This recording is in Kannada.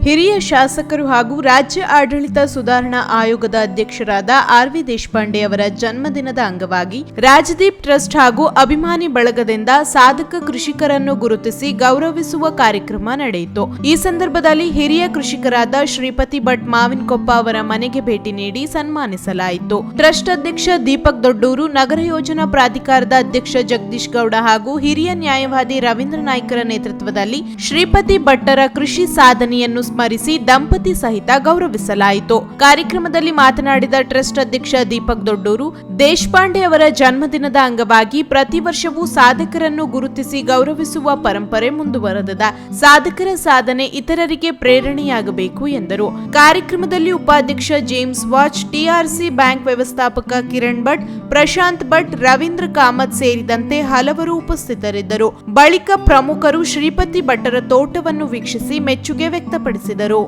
ಹಿರಿಯ ಶಾಸಕರು ಹಾಗೂ ರಾಜ್ಯ ಆಡಳಿತ ಸುಧಾರಣಾ ಆಯೋಗದ ಅಧ್ಯಕ್ಷರಾದ ಆರ್.ವಿ. ದೇಶಪಾಂಡೆ ಅವರ ಜನ್ಮದಿನದ ಅಂಗವಾಗಿ ರಾಜದೀಪ್ ಟ್ರಸ್ಟ್ ಹಾಗೂ ಅಭಿಮಾನಿ ಬಳಗದಿಂದ ಸಾಧಕ ಕೃಷಿಕರನ್ನು ಗುರುತಿಸಿ ಗೌರವಿಸುವ ಕಾರ್ಯಕ್ರಮ ನಡೆಯಿತು. ಈ ಸಂದರ್ಭದಲ್ಲಿ ಹಿರಿಯ ಕೃಷಿಕರಾದ ಶ್ರೀಪತಿ ಭಟ್ ಮಾವಿನಕೊಪ್ಪ ಅವರ ಮನೆಗೆ ಭೇಟಿ ನೀಡಿ ಸನ್ಮಾನಿಸಲಾಯಿತು. ಟ್ರಸ್ಟ್ ಅಧ್ಯಕ್ಷ ದೀಪಕ್ ದೊಡ್ಡೂರು, ನಗರ ಯೋಜನಾ ಪ್ರಾಧಿಕಾರದ ಅಧ್ಯಕ್ಷ ಜಗದೀಶ್ ಗೌಡ ಹಾಗೂ ಹಿರಿಯ ನ್ಯಾಯವಾದಿ ರವೀಂದ್ರ ನಾಯ್ಕರ ನೇತೃತ್ವದಲ್ಲಿ ಶ್ರೀಪತಿ ಭಟ್ಟರ ಕೃಷಿ ಸಾಧನೆಯನ್ನು ಸ್ಮರಿಸಿ ದಂಪತಿ ಸಹಿತ ಗೌರವಿಸಲಾಯಿತು. ಕಾರ್ಯಕ್ರಮದಲ್ಲಿ ಮಾತನಾಡಿದ ಟ್ರಸ್ಟ್ ಅಧ್ಯಕ್ಷ ದೀಪಕ್ ದೊಡ್ಡೂರು, ದೇಶಪಾಂಡೆ ಅವರ ಜನ್ಮದಿನದ ಅಂಗವಾಗಿ ಪ್ರತಿ ವರ್ಷವೂ ಸಾಧಕರನ್ನು ಗುರುತಿಸಿ ಗೌರವಿಸುವ ಪರಂಪರೆ ಮುಂದುವರೆದಿದೆ. ಸಾಧಕರ ಸಾಧನೆ ಇತರರಿಗೆ ಪ್ರೇರಣೆಯಾಗಬೇಕು ಎಂದರು. ಕಾರ್ಯಕ್ರಮದಲ್ಲಿ ಉಪಾಧ್ಯಕ್ಷ ಜೇಮ್ಸ್ ವಾಚ್, ಟಿಆರ್ಸಿ ಬ್ಯಾಂಕ್ ವ್ಯವಸ್ಥಾಪಕ ಕಿರಣ್ ಭಟ್, ಪ್ರಶಾಂತ್ ಭಟ್, ರವೀಂದ್ರ ಕಾಮತ್ ಸೇರಿದಂತೆ ಹಲವರು ಉಪಸ್ಥಿತರಿದ್ದರು. ಬಳಿಕ ಪ್ರಮುಖರು ಶ್ರೀಪತಿ ಭಟ್ಟರ ತೋಟವನ್ನು ವೀಕ್ಷಿಸಿ ಮೆಚ್ಚುಗೆ ವ್ಯಕ್ತಪಡಿಸಿದರು.